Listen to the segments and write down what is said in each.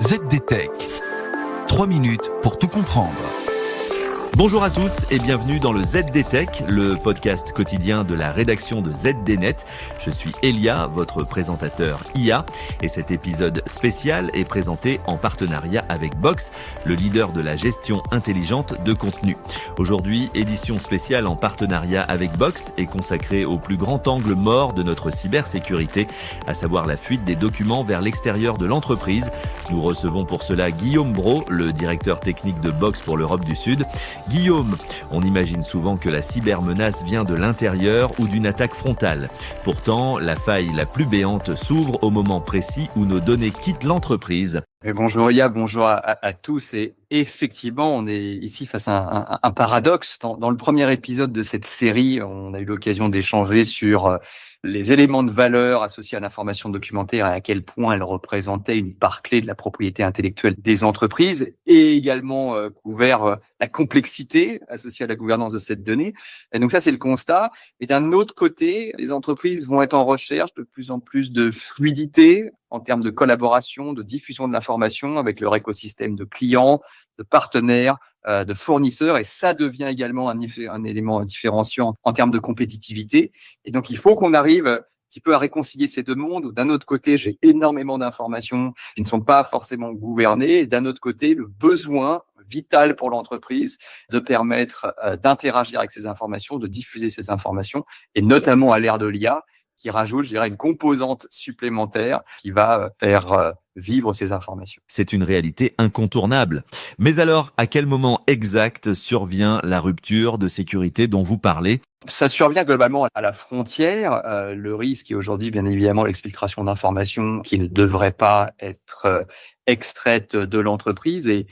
ZDTech. 3 minutes pour tout comprendre. Bonjour à tous et bienvenue dans le ZDTech, le podcast quotidien de la rédaction de ZDNet. Je suis Elia, votre présentateur IA, et cet épisode spécial est présenté en partenariat avec Box, le leader de la gestion intelligente de contenu. Aujourd'hui, édition spéciale en partenariat avec Box est consacrée au plus grand angle mort de notre cybersécurité, à savoir la fuite des documents vers l'extérieur de l'entreprise. Nous recevons pour cela Guillaume Brault, le directeur technique de Box pour l'Europe du Sud. Guillaume, on imagine souvent que la cybermenace vient de l'intérieur ou d'une attaque frontale. Pourtant, la faille la plus béante s'ouvre au moment précis où nos données quittent l'entreprise. Bonjour Ia, bonjour à tous. Et effectivement, on est ici face à un paradoxe. Dans le premier épisode de cette série, on a eu l'occasion d'échanger sur les éléments de valeur associés à l'information documentaire et à quel point elle représentait une part clé de la propriété intellectuelle des entreprises, et également couvert la complexité associée à la gouvernance de cette donnée. Et donc ça, c'est le constat. Et d'un autre côté, les entreprises vont être en recherche de plus en plus de fluidité en termes de collaboration, de diffusion de l'information avec leur écosystème de clients, de partenaires, de fournisseurs, et ça devient également un élément différenciant en termes de compétitivité. Et donc, il faut qu'on arrive un petit peu à réconcilier ces deux mondes, où d'un autre côté, j'ai énormément d'informations qui ne sont pas forcément gouvernées, et d'un autre côté, le besoin vital pour l'entreprise de permettre d'interagir avec ces informations, de diffuser ces informations, et notamment à l'ère de l'IA, qui rajoute, je dirais, une composante supplémentaire qui va faire vivre ces informations. C'est une réalité incontournable. Mais alors, à quel moment exact survient la rupture de sécurité dont vous parlez ? Ça survient globalement à la frontière. Le risque est aujourd'hui, bien évidemment, l'exfiltration d'informations qui ne devraient pas être extraites de l'entreprise. Et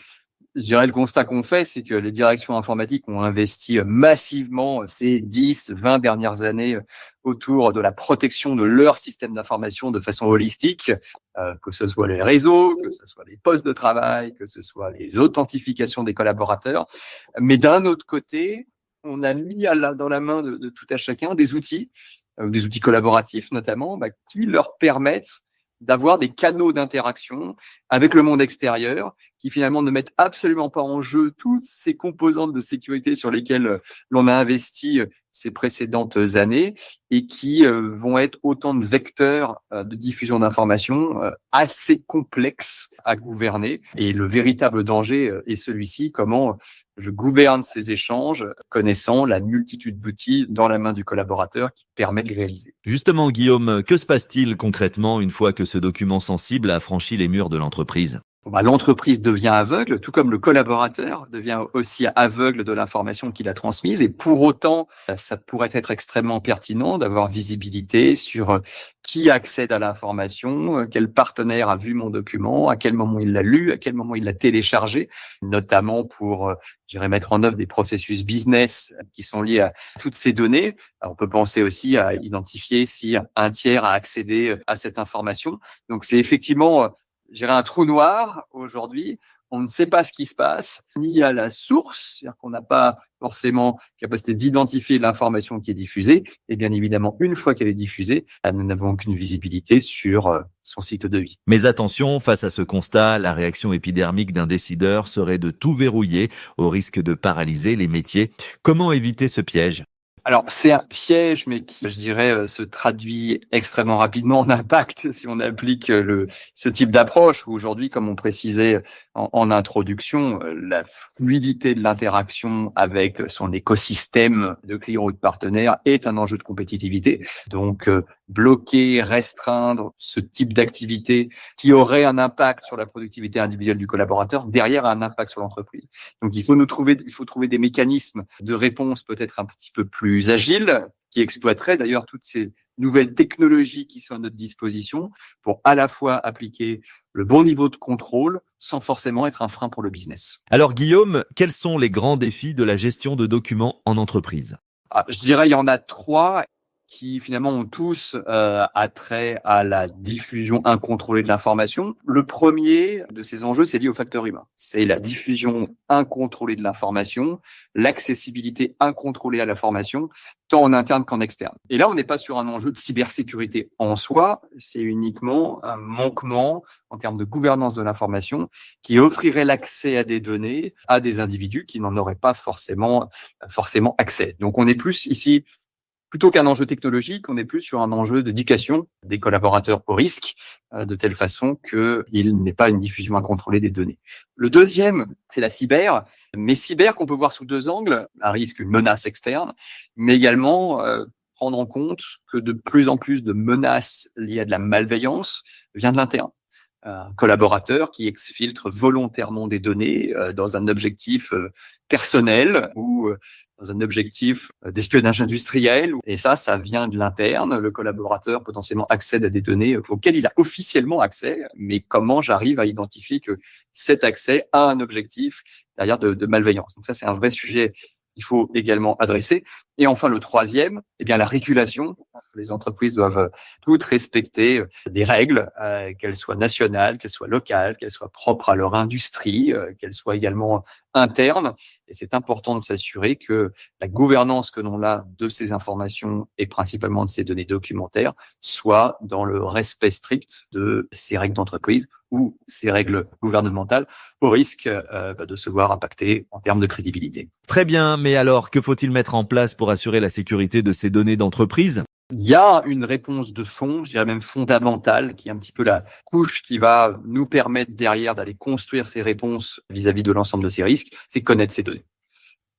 je dirais, le constat qu'on fait, c'est que les directions informatiques ont investi massivement ces 10, 20 dernières années autour de la protection de leur système d'information de façon holistique, que ce soit les réseaux, que ce soit les postes de travail, que ce soit les authentifications des collaborateurs. Mais d'un autre côté, on a mis dans la main de tout à chacun des outils collaboratifs notamment, qui leur permettent d'avoir des canaux d'interaction avec le monde extérieur qui finalement ne mettent absolument pas en jeu toutes ces composantes de sécurité sur lesquelles l'on a investi ces précédentes années, et qui vont être autant de vecteurs de diffusion d'informations assez complexes à gouverner. Et le véritable danger est celui-ci: comment je gouverne ces échanges, connaissant la multitude d'outils dans la main du collaborateur qui permet de les réaliser. Justement, Guillaume, que se passe-t-il concrètement une fois que ce document sensible a franchi les murs de l'entreprise ? L'entreprise devient aveugle, tout comme le collaborateur devient aussi aveugle de l'information qu'il a transmise. Et pour autant, ça pourrait être extrêmement pertinent d'avoir visibilité sur qui accède à l'information, quel partenaire a vu mon document, à quel moment il l'a lu, à quel moment il l'a téléchargé, notamment pour, mettre en œuvre des processus business qui sont liés à toutes ces données. Alors, on peut penser aussi à identifier si un tiers a accédé à cette information. Donc, c'est effectivement un trou noir aujourd'hui. On ne sait pas ce qui se passe, ni à la source, c'est-à-dire qu'on n'a pas forcément capacité d'identifier l'information qui est diffusée. Et bien évidemment, une fois qu'elle est diffusée, nous n'avons aucune visibilité sur son cycle de vie. Mais attention, face à ce constat, la réaction épidermique d'un décideur serait de tout verrouiller, au risque de paralyser les métiers. Comment éviter ce piège ? Alors, c'est un piège, mais qui, se traduit extrêmement rapidement en impact si on applique ce type d'approche. Aujourd'hui, comme on précisait en introduction, la fluidité de l'interaction avec son écosystème de clients ou de partenaires est un enjeu de compétitivité. Donc, bloquer, restreindre ce type d'activité qui aurait un impact sur la productivité individuelle du collaborateur, derrière a un impact sur l'entreprise. Donc, il faut trouver des mécanismes de réponse peut-être un petit peu plus agiles, qui exploiteraient d'ailleurs toutes ces nouvelles technologies qui sont à notre disposition pour à la fois appliquer le bon niveau de contrôle sans forcément être un frein pour le business. Alors Guillaume, quels sont les grands défis de la gestion de documents en entreprise ? Il y en a 3 qui finalement ont tous attrait à la diffusion incontrôlée de l'information. Le premier de ces enjeux, c'est lié au facteur humain. C'est la diffusion incontrôlée de l'information, l'accessibilité incontrôlée à l'information, tant en interne qu'en externe. Et là, on n'est pas sur un enjeu de cybersécurité en soi, c'est uniquement un manquement en termes de gouvernance de l'information qui offrirait l'accès à des données à des individus qui n'en auraient pas forcément accès. Donc on est plus ici, plutôt qu'un enjeu technologique, on est plus sur un enjeu d'éducation des collaborateurs au risque, de telle façon qu'il n'ait pas une diffusion incontrôlée des données. Le deuxième, c'est la cyber, mais cyber qu'on peut voir sous deux angles, un risque, une menace externe, mais également prendre en compte que de plus en plus de menaces liées à de la malveillance vient de l'interne. Un collaborateur qui exfiltre volontairement des données dans un objectif personnel ou dans un objectif d'espionnage industriel. Et ça vient de l'interne. Le collaborateur potentiellement accède à des données auxquelles il a officiellement accès. Mais comment j'arrive à identifier que cet accès a un objectif derrière de malveillance? Donc ça, c'est un vrai sujet qu'il faut également adresser. Et enfin, le troisième, la régulation. Les entreprises doivent toutes respecter des règles, qu'elles soient nationales, qu'elles soient locales, qu'elles soient propres à leur industrie, qu'elles soient également internes. Et c'est important de s'assurer que la gouvernance que l'on a de ces informations et principalement de ces données documentaires soit dans le respect strict de ces règles d'entreprise ou ces règles gouvernementales, au risque de se voir impacter en termes de crédibilité. Très bien, mais alors que faut-il mettre en place pour assurer la sécurité de ces données d'entreprise ? Il y a une réponse de fond, je dirais même fondamentale, qui est un petit peu la couche qui va nous permettre derrière d'aller construire ces réponses vis-à-vis de l'ensemble de ces risques, c'est connaître ces données.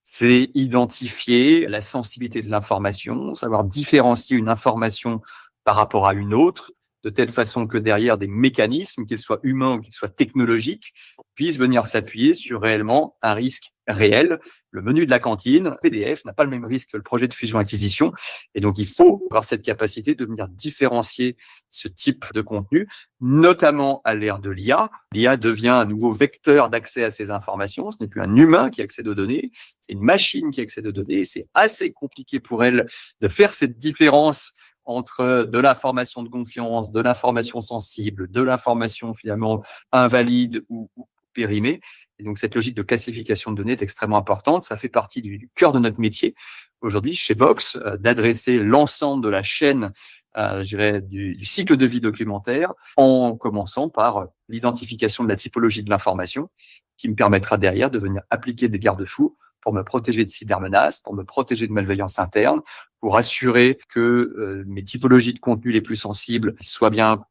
C'est identifier la sensibilité de l'information, savoir différencier une information par rapport à une autre, de telle façon que derrière des mécanismes, qu'ils soient humains ou qu'ils soient technologiques, puissent venir s'appuyer sur réellement un risque réel. Le menu de la cantine, PDF, n'a pas le même risque que le projet de fusion-acquisition. Et donc, il faut avoir cette capacité de venir différencier ce type de contenu, notamment à l'ère de l'IA. L'IA devient un nouveau vecteur d'accès à ces informations. Ce n'est plus un humain qui accède aux données, c'est une machine qui accède aux données. C'est assez compliqué pour elle de faire cette différence entre de l'information de confiance, de l'information sensible, de l'information finalement invalide ou périmée. Et donc, cette logique de classification de données est extrêmement importante. Ça fait partie du cœur de notre métier aujourd'hui chez Box, d'adresser l'ensemble de la chaîne, je dirais, du cycle de vie documentaire, en commençant par l'identification de la typologie de l'information, qui me permettra derrière de venir appliquer des garde-fous pour me protéger de cybermenaces, pour me protéger de malveillance interne, pour assurer que mes typologies de contenu les plus sensibles soient bien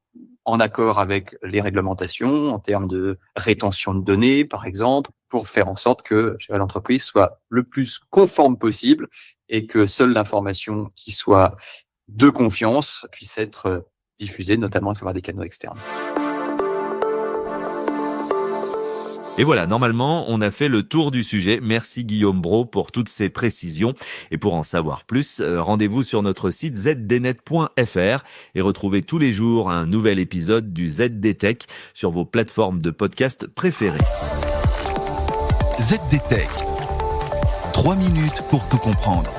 en accord avec les réglementations en termes de rétention de données, par exemple, pour faire en sorte que l'entreprise soit le plus conforme possible et que seule l'information qui soit de confiance puisse être diffusée, notamment à travers des canaux externes. Et voilà, normalement, on a fait le tour du sujet. Merci Guillaume Brault pour toutes ces précisions. Et pour en savoir plus, rendez-vous sur notre site zdnet.fr et retrouvez tous les jours un nouvel épisode du ZDTech sur vos plateformes de podcast préférées. ZDTech. 3 minutes pour tout comprendre.